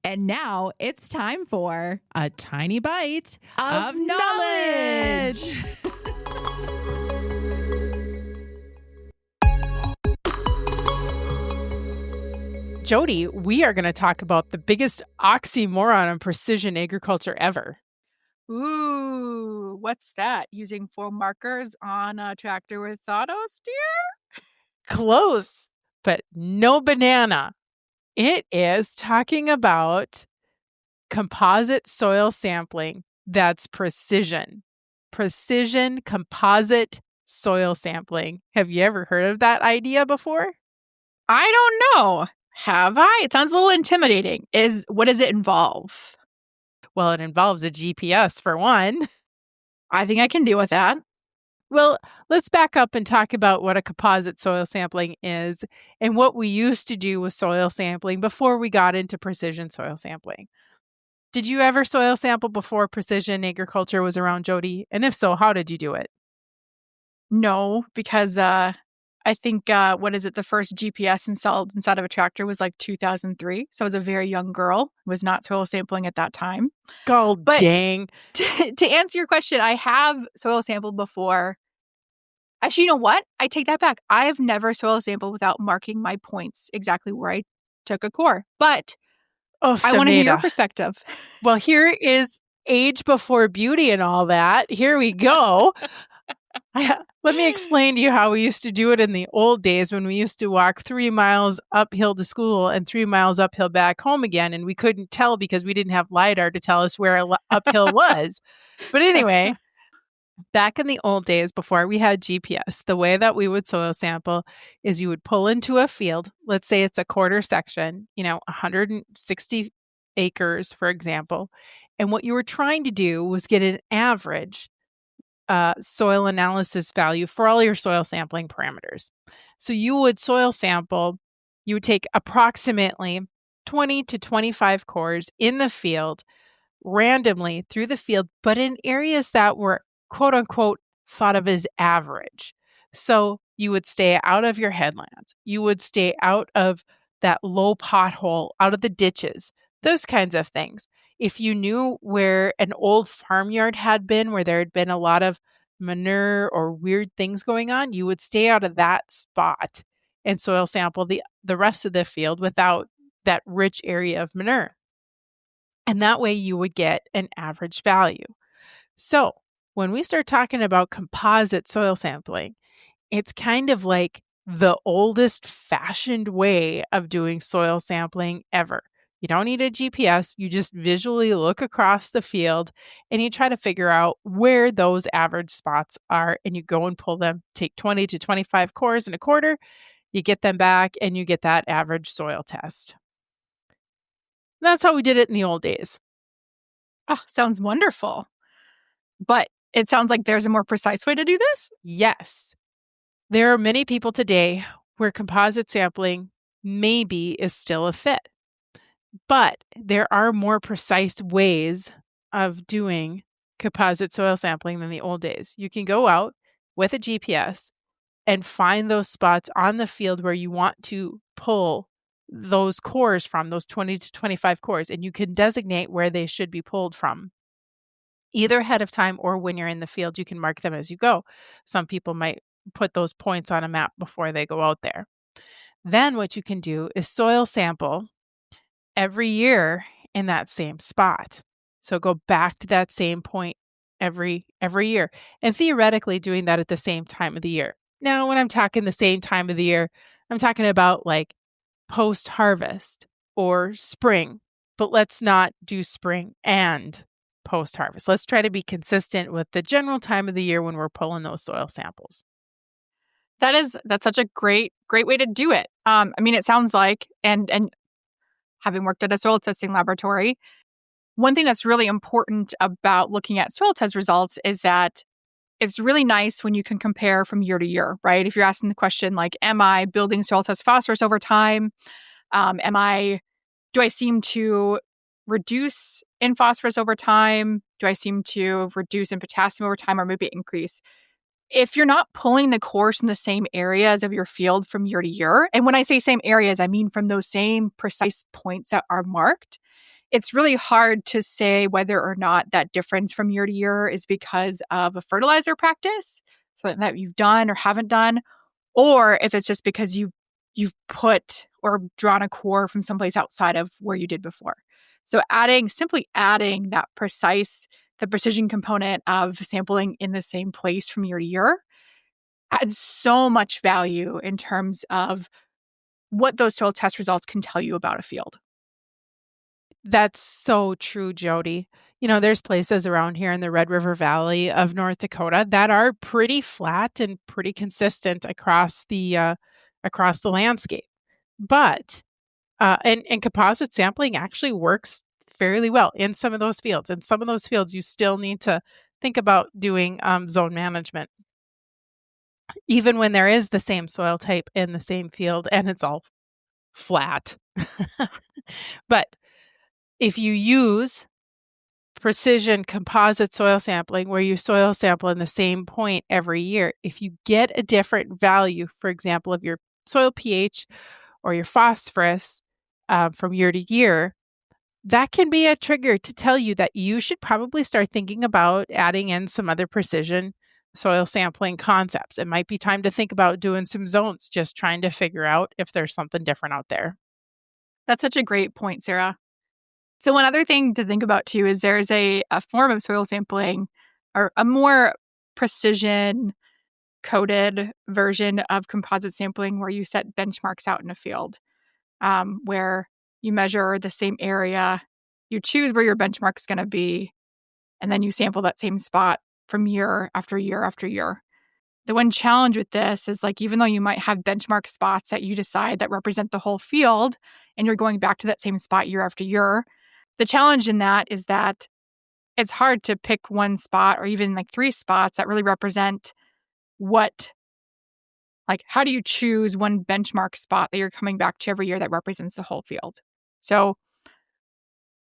And now it's time for a tiny bite of knowledge. Jody, we are going to talk about the biggest oxymoron in precision agriculture ever. Ooh, what's that? Using full markers on a tractor with auto steer? Close, but no banana. It is talking about composite soil sampling that's precision. Precision composite soil sampling. Have you ever heard of that idea before? I don't know. Have I? It sounds a little intimidating. What does it involve? Well, it involves a GPS for one. I think I can deal with that. Well, let's back up and talk about what a composite soil sampling is and what we used to do with soil sampling before we got into precision soil sampling. Did you ever soil sample before precision agriculture was around, Jody? And if so, how did you do it? No, because I think, the first GPS installed inside of a tractor was like 2003. So I was a very young girl, was not soil sampling at that time. But dang. To answer your question, I have soil sampled before. Actually, you know what? I take that back. I have never soil sampled without marking my points exactly where I took a core. But I want to hear your perspective. Well, here is age before beauty and all that. Here we go. Let me explain to you how we used to do it in the old days when we used to walk 3 miles uphill to school and 3 miles uphill back home again. And we couldn't tell because we didn't have LiDAR to tell us where uphill was. But anyway, back in the old days before we had GPS, the way that we would soil sample is you would pull into a field. Let's say it's a quarter section, 160 acres, for example. And what you were trying to do was get an average soil analysis value for all your soil sampling parameters. So you would soil sample, you would take approximately 20 to 25 cores in the field, randomly through the field, but in areas that were quote unquote thought of as average. So you would stay out of your headlands. You would stay out of that low pothole, out of the ditches, those kinds of things. If you knew where an old farmyard had been, where there had been a lot of manure or weird things going on, you would stay out of that spot and soil sample the rest of the field without that rich area of manure. And that way you would get an average value. So when we start talking about composite soil sampling, it's kind of like the oldest fashioned way of doing soil sampling ever. You don't need a GPS. You just visually look across the field and you try to figure out where those average spots are, and you go and pull them, take 20 to 25 cores in a quarter, you get them back, and you get that average soil test. That's how we did it in the old days. Oh, sounds wonderful. But it sounds like there's a more precise way to do this? Yes. There are many people today where composite sampling maybe is still a fit. But there are more precise ways of doing composite soil sampling than the old days. You can go out with a GPS and find those spots on the field where you want to pull those cores from, those 20 to 25 cores, and you can designate where they should be pulled from. Either ahead of time or when you're in the field, you can mark them as you go. Some people might put those points on a map before they go out there. Then what you can do is soil sample every year in that same spot. So go back to that same point every year, and theoretically doing that at the same time of the year. Now, when I'm talking the same time of the year, I'm talking about like post-harvest or spring, but let's not do spring and post-harvest. Let's try to be consistent with the general time of the year when we're pulling those soil samples. That's such a great way to do it. It sounds like, and having worked at a soil testing laboratory, one thing that's really important about looking at soil test results is that it's really nice when you can compare from year to year, right? If you're asking the question like, am I building soil test phosphorus over time? Do I seem to reduce in phosphorus over time? Do I seem to reduce in potassium over time, or maybe increase? If you're not pulling the cores in the same areas of your field from year to year, and when I say same areas, I mean from those same precise points that are marked, it's really hard to say whether or not that difference from year to year is because of a fertilizer practice, something that you've done or haven't done, or if it's just because you've put or drawn a core from someplace outside of where you did before. So simply adding the precision component of sampling in the same place from year to year adds so much value in terms of what those soil test results can tell you about a field. That's so true, Jody. There's places around here in the Red River Valley of North Dakota that are pretty flat and pretty consistent across the landscape. But and composite sampling actually works fairly well in some of those fields. In some of those fields, you still need to think about doing zone management, even when there is the same soil type in the same field and it's all flat. But if you use precision composite soil sampling, where you soil sample in the same point every year, if you get a different value, for example, of your soil pH or your phosphorus from year to year, that can be a trigger to tell you that you should probably start thinking about adding in some other precision soil sampling concepts. It might be time to think about doing some zones, just trying to figure out if there's something different out there. That's such a great point, Sarah. So one other thing to think about too is there's a form of soil sampling, or a more precision coded version of composite sampling, where you set benchmarks out in a field, where you measure the same area, you choose where your benchmark is going to be, and then you sample that same spot from year after year after year. The one challenge with this is, even though you might have benchmark spots that you decide that represent the whole field, and you're going back to that same spot year after year, the challenge in that is that it's hard to pick one spot or even 3 spots that really represent how do you choose one benchmark spot that you're coming back to every year that represents the whole field? So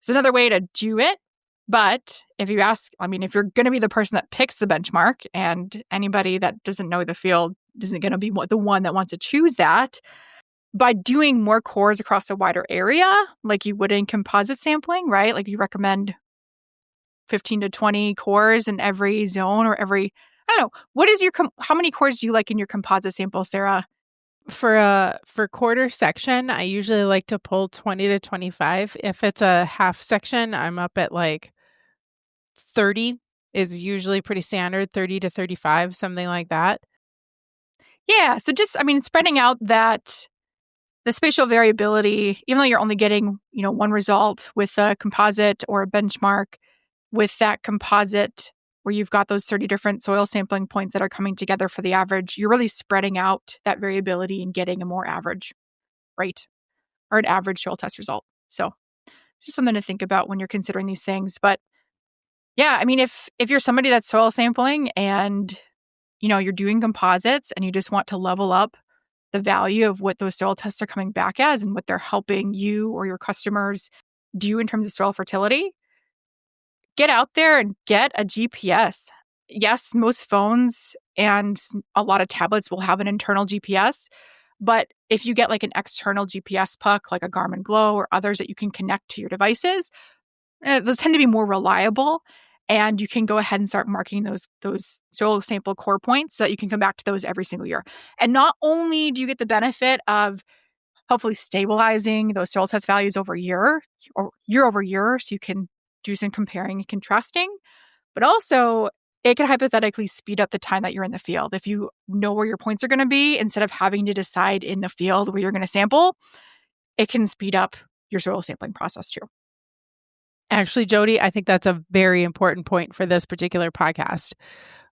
it's another way to do it. But if you ask, if you're going to be the person that picks the benchmark, and anybody that doesn't know the field isn't going to be the one that wants to choose that, by doing more cores across a wider area, like you would in composite sampling, right? You recommend 15 to 20 cores in every zone, or I don't know. How many cores do you like in your composite sample, Sarah? For quarter section, I usually like to pull 20 to 25. If it's a half section, I'm up at 30 is usually pretty standard, 30 to 35, something like that. Yeah. So just, spreading out the spatial variability, even though you're only getting, one result with a composite or a benchmark, with that composite where you've got those 30 different soil sampling points that are coming together for the average, you're really spreading out that variability and getting a more average rate, or an average soil test result. So just something to think about when you're considering these things. But yeah, if you're somebody that's soil sampling and, you're doing composites and you just want to level up the value of what those soil tests are coming back as and what they're helping you or your customers do in terms of soil fertility, get out there and get a GPS. Yes, most phones and a lot of tablets will have an internal GPS, but if you get an external GPS puck, like a Garmin Glow or others that you can connect to your devices, those tend to be more reliable, and you can go ahead and start marking those soil sample core points so that you can come back to those every single year. And not only do you get the benefit of hopefully stabilizing those soil test values over year or year over year, so you can do some comparing and contrasting, but also it can hypothetically speed up the time that you're in the field. If you know where your points are going to be, instead of having to decide in the field where you're going to sample, it can speed up your soil sampling process too. Actually, Jody, I think that's a very important point for this particular podcast.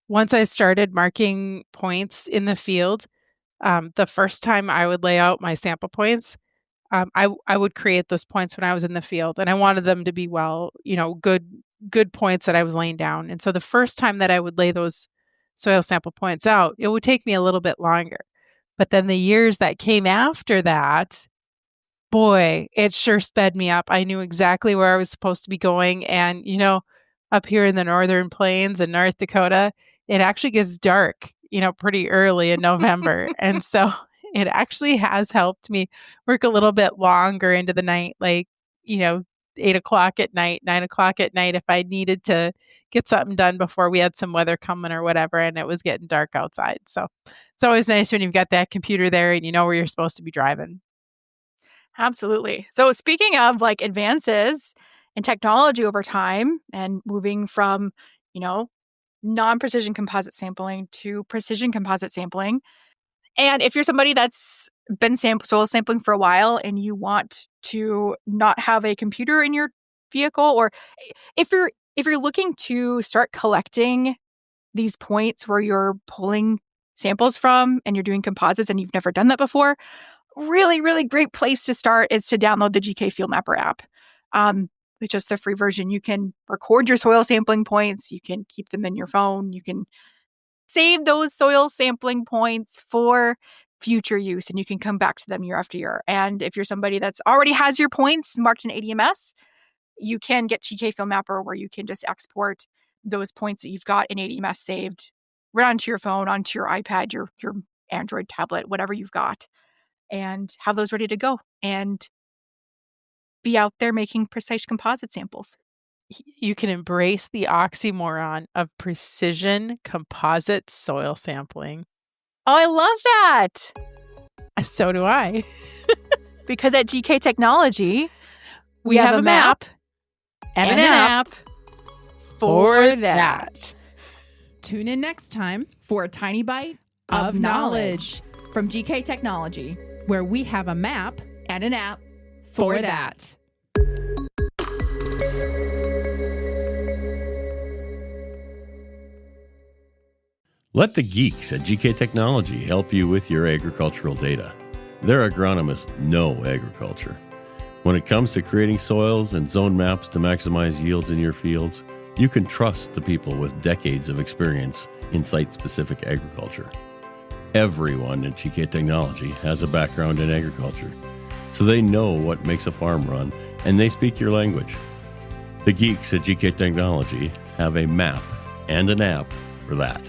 Once I started marking points in the field, the first time I would lay out my sample points, I would create those points when I was in the field, and I wanted them to be good points that I was laying down. And so the first time that I would lay those soil sample points out, it would take me a little bit longer. But then the years that came after that, boy, it sure sped me up. I knew exactly where I was supposed to be going. And, up here in the northern plains in North Dakota, it actually gets dark, pretty early in November. And so it actually has helped me work a little bit longer into the night, 8 o'clock at night, 9 o'clock at night if I needed to get something done before we had some weather coming or whatever and it was getting dark outside. So it's always nice when you've got that computer there and you know where you're supposed to be driving. Absolutely. So speaking of like advances in technology over time and moving from, non-precision composite sampling to precision composite sampling. And if you're somebody that's been soil sampling for a while and you want to not have a computer in your vehicle, or if you're looking to start collecting these points where you're pulling samples from and you're doing composites and you've never done that before, really, really great place to start is to download the GK Field Mapper app. It's just the free version. You can record your soil sampling points. You can keep them in your phone. You can save those soil sampling points for future use, and you can come back to them year after year. And if you're somebody that's already has your points marked in ADMS, you can get GK Field Mapper where you can just export those points that you've got in ADMS saved right onto your phone, onto your iPad, your Android tablet, whatever you've got, and have those ready to go and be out there making precise composite samples. You can embrace the oxymoron of precision composite soil sampling. Oh, I love that. So do I. Because at GK Technology, we have a map and an app for that. Tune in next time for a tiny bite of knowledge from GK Technology, where we have a map and an app for that. Let the geeks at GK Technology help you with your agricultural data. Their agronomists know agriculture. When it comes to creating soils and zone maps to maximize yields in your fields, you can trust the people with decades of experience in site-specific agriculture. Everyone at GK Technology has a background in agriculture, so they know what makes a farm run, and they speak your language. The geeks at GK Technology have a map and an app for that.